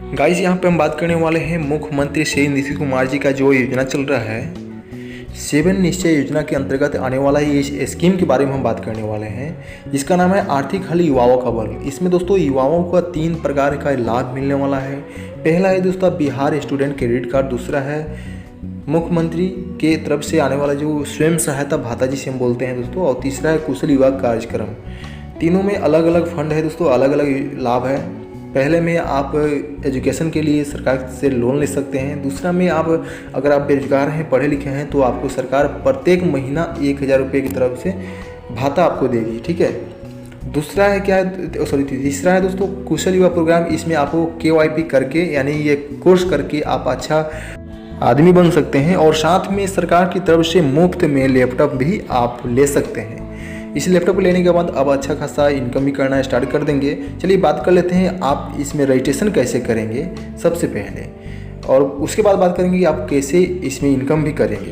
Guys यहाँ पे हम बात करने वाले हैं मुख्यमंत्री श्री नीतीश कुमार जी का जो योजना चल रहा है 7 निश्चय योजना के अंतर्गत आने वाला ये इस स्कीम के बारे में हम बात करने वाले हैं, जिसका नाम है आर्थिक हल युवाओं का बल। इसमें दोस्तों युवाओं का 3 प्रकार का लाभ मिलने वाला है। पहला है दोस्तों बिहार स्टूडेंट क्रेडिट कार्ड, दूसरा है मुख्यमंत्री के तरफ से आने वाला जो स्वयं सहायता भाता जिसे हम बोलते हैं दोस्तों, और तीसरा है कुशल युवा कार्यक्रम। तीनों में अलग अलग फंड है दोस्तों, अलग अलग लाभ है। पहले में आप एजुकेशन के लिए सरकार से लोन ले सकते हैं। दूसरा में आप अगर आप बेरोजगार हैं, पढ़े लिखे हैं, तो आपको सरकार प्रत्येक महीना 1000 रुपये की तरफ से भाता आपको देगी, ठीक है। दूसरा है क्या, तीसरा है दोस्तों कुशल युवा प्रोग्राम। इसमें आपको KYP करके यानी ये कोर्स करके आप अच्छा आदमी बन सकते हैं, और साथ में सरकार की तरफ से मुफ्त में लैपटॉप भी आप ले सकते हैं। इस लैपटॉप को लेने के बाद अब अच्छा खासा इनकम भी करना स्टार्ट कर देंगे। चलिए बात कर लेते हैं आप इसमें रजिस्ट्रेशन कैसे करेंगे सबसे पहले, और उसके बाद बात करेंगे कि आप कैसे इसमें इनकम भी करेंगे।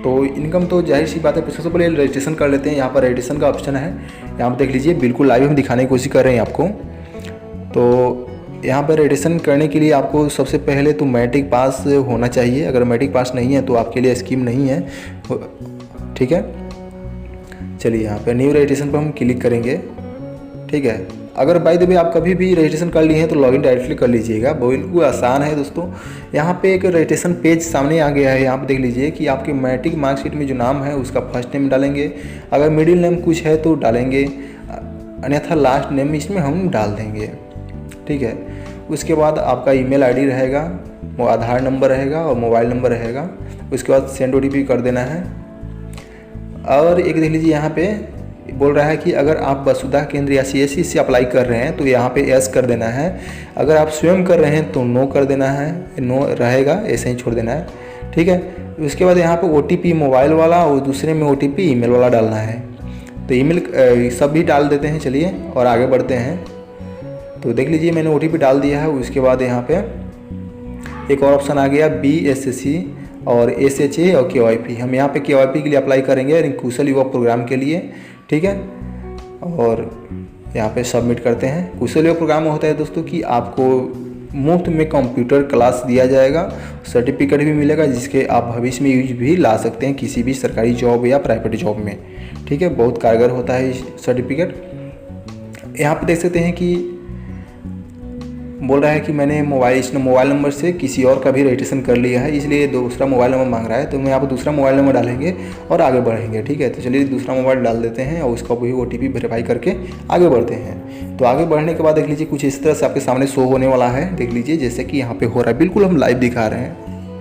तो इनकम तो जाहिर सी बात है, सबसे पहले रजिस्ट्रेशन कर लेते हैं। यहाँ पर रजिस्ट्रेशन का ऑप्शन है, यहाँ पर देख लीजिए, बिल्कुल लाइव हम दिखाने की कोशिश कर रहे हैं आपको। तो यहाँ पर रजिस्ट्रेशन करने के लिए आपको सबसे पहले तो मैट्रिक पास होना चाहिए। अगर मैट्रिक पास नहीं है तो आपके लिए स्कीम नहीं है, ठीक है। चलिए यहाँ पे न्यू रजिस्ट्रेशन पर हम क्लिक करेंगे, ठीक है। अगर बाय द वे आप कभी भी रजिस्ट्रेशन कर लिए हैं तो लॉगिन डायरेक्टली कर लीजिएगा, बिल्कुल आसान है दोस्तों। यहाँ पे एक रजिस्ट्रेशन पेज सामने आ गया है। यहाँ पे देख लीजिए कि आपके मैट्रिक मार्कशीट में जो नाम है उसका फर्स्ट नेम डालेंगे, अगर मिडिल नेम कुछ है तो डालेंगे, अन्यथा लास्ट नेम इसमें हम डाल देंगे, ठीक है। उसके बाद आपका ईमेल आईडी रहेगा, वो आधार नंबर रहेगा और मोबाइल नंबर रहेगा। उसके बाद सेंड OTP कर देना है। और एक देख लीजिए यहाँ पे बोल रहा है कि अगर आप वसुधा केंद्र या CSC से अप्लाई कर रहे हैं तो यहाँ पे यस कर देना है। अगर आप स्वयं कर रहे हैं तो नो कर देना है, नो रहेगा, ऐसे ही छोड़ देना है, ठीक है। उसके बाद यहाँ पे OTP मोबाइल वाला और दूसरे में OTP ईमेल वाला डालना है। तो ईमेल सब भी डाल देते हैं, चलिए और आगे बढ़ते हैं। तो देख लीजिए मैंने OTP डाल दिया है। उसके बाद यहाँ पे एक और ऑप्शन आ गया BSSC और SHA और KYP। हम यहाँ पे KYP के लिए अप्लाई करेंगे कुशल युवा प्रोग्राम के लिए, ठीक है। और यहाँ पे सबमिट करते हैं। कुशल युवा प्रोग्राम होता है दोस्तों कि आपको मुफ्त में कंप्यूटर क्लास दिया जाएगा, सर्टिफिकेट भी मिलेगा जिसके आप भविष्य में यूज भी ला सकते हैं किसी भी सरकारी जॉब या प्राइवेट जॉब में, ठीक है। बहुत कारगर होता है सर्टिफिकेट। यहाँ पे देख सकते हैं कि बोल रहा है कि मैंने मोबाइल नंबर से किसी और का भी रजिस्ट्रेशन कर लिया है, इसलिए दूसरा मोबाइल नंबर मांग रहा है। तो मैं यहाँ पर दूसरा मोबाइल नंबर डालेंगे और आगे बढ़ेंगे, ठीक है। तो चलिए दूसरा मोबाइल डाल देते हैं और उसका भी OTP वेरीफाई करके आगे बढ़ते हैं। तो आगे बढ़ने के बाद देख लीजिए कुछ इस तरह से आपके सामने शो होने वाला है। देख लीजिए जैसे कि यहाँ पे हो रहा है, बिल्कुल हम लाइव दिखा रहे हैं,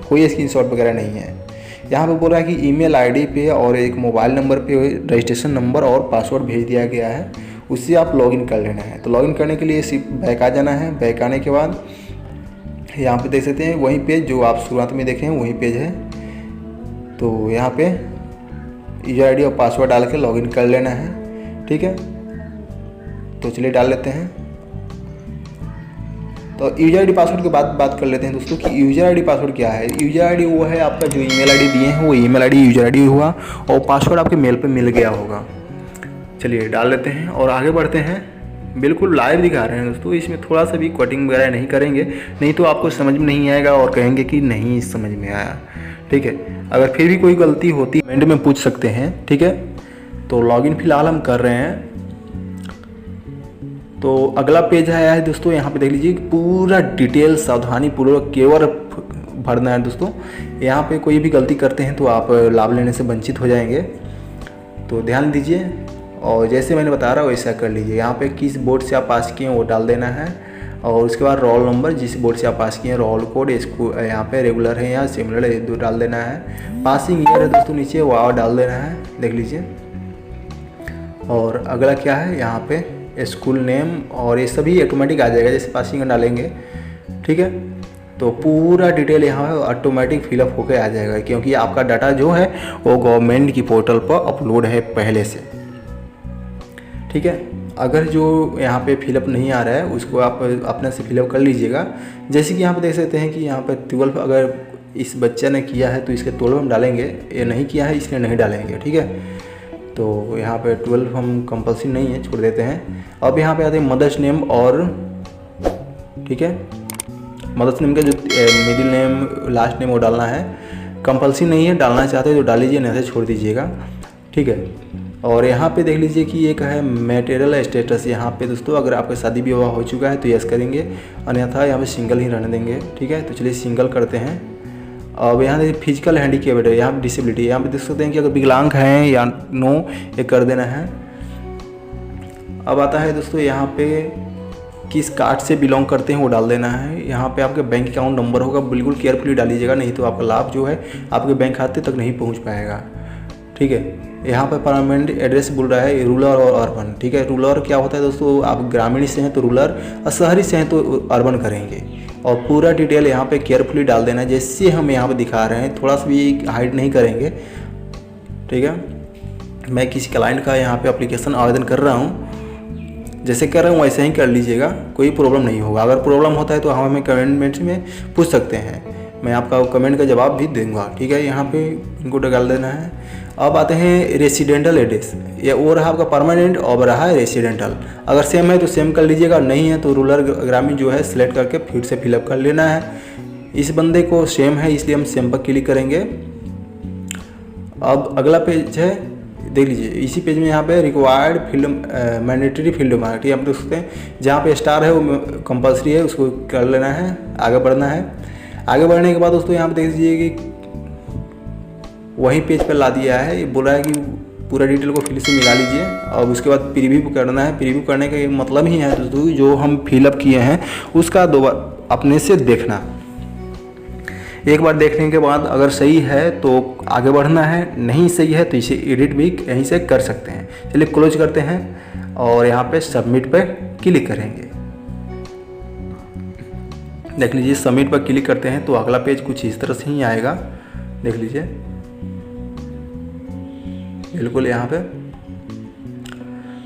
कोई स्क्रीनशॉट वगैरह नहीं है। यहाँ पे बोल रहा है कि ईमेल ID पे और एक मोबाइल नंबर पे रजिस्ट्रेशन नंबर और पासवर्ड भेज दिया गया है, उससे आप लॉगिन कर लेना है। तो लॉगिन करने के लिए सिर्फ बैक आ जाना है। बैक आने के बाद यहाँ पे देख सकते हैं वही पेज जो आप शुरुआत में देखे हैं वही पेज है। तो यहाँ पे यूजर ID और पासवर्ड डाल के लॉगिन कर लेना है, ठीक है। तो चलिए डाल लेते हैं। तो यूजर ID पासवर्ड के बाद बात कर लेते हैं दोस्तों कि यूजर ID पासवर्ड क्या है। यूजर ID वो है आपका जो ईमेल ID दिए हैं, वो ईमेल ID यूजर ID हुआ, और पासवर्ड आपके मेल पे मिल गया होगा। चलिए डाल लेते हैं और आगे बढ़ते हैं। बिल्कुल लाइव दिखा रहे हैं दोस्तों, इसमें थोड़ा सा भी कटिंग वगैरह नहीं करेंगे, नहीं तो आपको समझ में नहीं आएगा और कहेंगे कि नहीं समझ में आया, ठीक है। अगर फिर भी कोई गलती होती है कमेंट में पूछ सकते हैं, ठीक है। तो लॉगिन फिलहाल हम कर रहे हैं। तो अगला पेज आया है दोस्तों, यहाँ पे देख लीजिए पूरा डिटेल सावधानी पूर्वक केवल भरना है दोस्तों। यहाँ पे कोई भी गलती करते हैं तो आप लाभ लेने से वंचित हो जाएंगे, तो ध्यान दीजिए। और जैसे मैंने बता रहा हूँ वैसा कर लीजिए। यहाँ पे किस बोर्ड से आप पास किए हैं वो डाल देना है, और उसके बाद रोल नंबर, जिस बोर्ड से आप पास किए हैं, रोल कोड, इसको यहाँ पे रेगुलर है या सिमिलर है, दो डाल देना है। पासिंग ईयर है दोस्तों नीचे, वो डाल देना है, देख लीजिए। और अगला क्या है, यहाँ पे स्कूल नेम, और ये सभी ऑटोमेटिक आ जाएगा जैसे पासिंग डालेंगे, ठीक है। तो पूरा डिटेल यहाँ ऑटोमेटिक फिलअप होकर आ जाएगा, क्योंकि आपका डाटा जो है वो गवर्नमेंट की पोर्टल पर अपलोड है पहले से, ठीक है। अगर जो यहाँ पे फिलअप नहीं आ रहा है उसको आप अपने से फिलअप कर लीजिएगा। जैसे कि यहाँ पे देख सकते हैं कि यहाँ पे 12 अगर इस बच्चे ने किया है तो इसके 12 हम डालेंगे, ये नहीं किया है इसलिए नहीं डालेंगे, ठीक है। तो यहाँ पे 12 हम कंपल्सरी नहीं है, छोड़ देते हैं। अब यहाँ पे आते हैं मदर्स नेम, और ठीक है मदर्स नेम का जो मिडिल नेम लास्ट नेम वो डालना है, कंपल्सरी नहीं है, डालना चाहते हो तो डाल लीजिए, नहीं तो छोड़ दीजिएगा, ठीक है। और यहाँ पे देख लीजिए कि एक है मैटेरियल स्टेटस। यहाँ पे दोस्तों अगर आपका शादी विवाह हो चुका है तो यस करेंगे, अन्यथा यहाँ पे सिंगल ही रहने देंगे, ठीक है। तो चलिए सिंगल करते हैं। अब यहाँ देखिए फिजिकल हैंडीकेप्ड है, यहाँ पे डिसेबिलिटी, यहाँ पे देख सकते हैं कि अगर विकलांग हैं या नो, ये कर देना है। अब आता है दोस्तों यहाँ पे किस कास्ट से बिलोंग करते हैं वो डाल देना है। यहाँ पे आपके बैंक अकाउंट नंबर होगा, बिल्कुल केयरफुली डालीजिएगा, नहीं तो आपका लाभ जो है आपके बैंक खाते तक नहीं पहुँच पाएगा, ठीक है। यहाँ पर परमानेंट एड्रेस बोल रहा है रूरल और अर्बन, ठीक है। रूरल क्या होता है दोस्तों, आप ग्रामीण से हैं तो रूरल, और शहरी से हैं तो अर्बन करेंगे। और पूरा डिटेल यहाँ पे केयरफुली डाल देना है, जैसे हम यहाँ पे दिखा रहे हैं, थोड़ा सा भी हाइड नहीं करेंगे, ठीक है। मैं किसी क्लाइंट का यहाँ पे एप्लीकेशन आवेदन कर रहा हूँ, जैसे कर रहा हूँ वैसे ही कर लीजिएगा, कोई प्रॉब्लम नहीं होगा। अगर प्रॉब्लम होता है तो हमें कमेंट में पूछ सकते हैं, मैं आपका कमेंट का जवाब भी दूंगा, ठीक है। यहाँ पे इनको डाल देना है। अब आते हैं रेसिडेंटल एड्रेस, ये वो रहा आपका परमानेंट और रहा है रेसिडेंटल। अगर सेम है तो सेम कर लीजिएगा, नहीं है तो रूरल ग्रामीण जो है सिलेक्ट करके फिर से फिलअप कर लेना है। इस बंदे को सेम है इसलिए हम सेम पर क्लिक करेंगे। अब अगला पेज है, देख लीजिए इसी पेज में यहाँ पे required field mandatory field mark, ठीक है, आप देख सकते हैं जहाँ पे स्टार है वो कंपल्सरी है, उसको कर लेना है, आगे बढ़ना है। आगे बढ़ने के बाद दोस्तों यहाँ पे देख लीजिए कि वही पेज पर ला दिया है, ये बोल रहा है कि पूरा डिटेल को फिर से मिला लीजिए। और उसके बाद प्रीव्यू करना है। प्रीव्यू करने का मतलब ही है दोस्तों जो हम फिलअप किए हैं उसका दोबारा अपने से देखना। एक बार देखने के बाद अगर सही है तो आगे बढ़ना है, नहीं सही है तो इसे एडिट भी यहीं से कर सकते हैं। चलिए क्लोज करते हैं और यहाँ पे सबमिट पर क्लिक करेंगे। देख लीजिए सबमिट पर क्लिक करते हैं तो अगला पेज कुछ इस तरह से ही आएगा, देख लीजिए बिल्कुल यहाँ पे।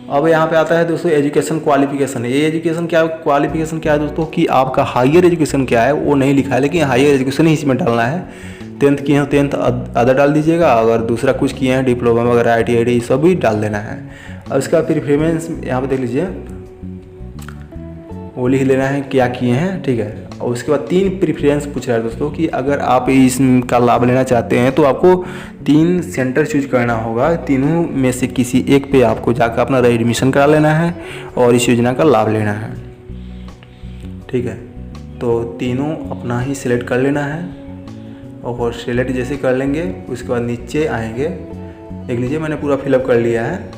अब यहाँ पे आता है दोस्तों एजुकेशन क्वालिफिकेशन। ये एजुकेशन क्या क्वालिफिकेशन क्या है दोस्तों कि आपका हायर एजुकेशन क्या है वो नहीं लिखा है, लेकिन हायर एजुकेशन ही इसमें डालना है। 10th किए हैं 10th अदर डाल दीजिएगा, अगर दूसरा कुछ किए हैं डिप्लोमा वगैरह ITI सब भी डाल देना है। अब इसका प्रीफरेंस यहाँ पे देख लीजिए वो लिख लेना है क्या किए हैं, ठीक है। और उसके बाद 3 प्रेफरेंस पूछ रहा है दोस्तों कि अगर आप इसका लाभ लेना चाहते हैं तो आपको 3 सेंटर चूज करना होगा, तीनों में से किसी एक पे आपको जाकर अपना एडमिशन करा लेना है और इस योजना का लाभ लेना है, ठीक है। तो तीनों अपना ही सिलेक्ट कर लेना है और सिलेक्ट जैसे कर लेंगे उसके बाद नीचे आएंगे, देख लीजिए मैंने पूरा फिलअप कर लिया है।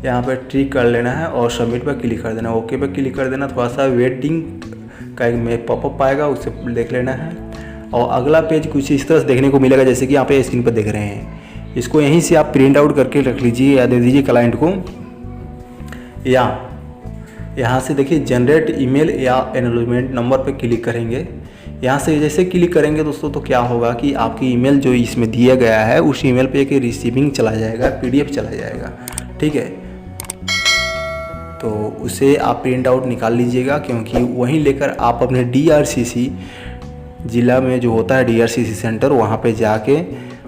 यहाँ पर ट्रिक कर लेना है और सबमिट पर क्लिक कर देना, ओके पर क्लिक कर देना। थोड़ा सा वेटिंग का एक में पॉपअप आएगा, उसे देख लेना है। और अगला पेज कुछ इस तरह से देखने को मिलेगा जैसे कि यहाँ पे स्क्रीन पर देख रहे हैं। इसको यहीं से आप प्रिंट आउट करके रख लीजिए या दे दीजिए क्लाइंट को, या यहाँ से देखिए जनरेट ईमेल या एनरोलमेंट नंबर पर क्लिक करेंगे। यहाँ से जैसे क्लिक करेंगे दोस्तों तो क्या होगा कि आपकी ईमेल जो इसमें दिया गया है उस ईमेल पे एक रिसीविंग चला जाएगा, PDF चला जाएगा, ठीक है। तो उसे आप प्रिंट आउट निकाल लीजिएगा, क्योंकि वहीं लेकर आप अपने DRCC ज़िला में जो होता है DRCC सेंटर वहाँ पे जाके,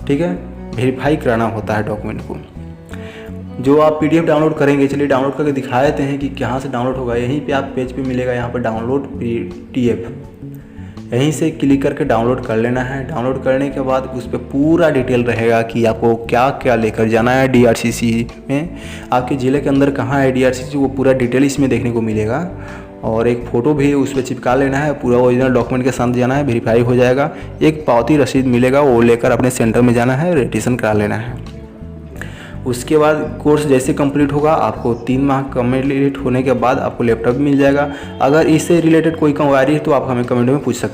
ठीक है, वेरीफाई कराना होता है डॉक्यूमेंट को। जो आप PDF डाउनलोड करेंगे, चलिए डाउनलोड करके दिखा देते हैं कि कहाँ से डाउनलोड होगा। यहीं पे आप पेज पे मिलेगा यहाँ पर डाउनलोड PDF, यहीं से क्लिक करके डाउनलोड कर लेना है। डाउनलोड करने के बाद उस पर पूरा डिटेल रहेगा कि आपको क्या क्या लेकर जाना है DRCC में, आपके ज़िले के अंदर कहाँ है DRCC, वो पूरा डिटेल इसमें देखने को मिलेगा। और एक फ़ोटो भी उस पर चिपका लेना है, पूरा ओरिजिनल डॉक्यूमेंट के साथ जाना है, वेरीफाई हो जाएगा। एक पावती रसीद मिलेगा, वो लेकर अपने सेंटर में जाना है, रजिस्ट्रेशन करा लेना है। उसके बाद कोर्स जैसे कंप्लीट होगा, आपको 3 माह कंप्लीट होने के बाद आपको लैपटॉप मिल जाएगा। अगर इससे रिलेटेड कोई क्वेरी है तो आप हमें कमेंट में पूछ सकते हैं।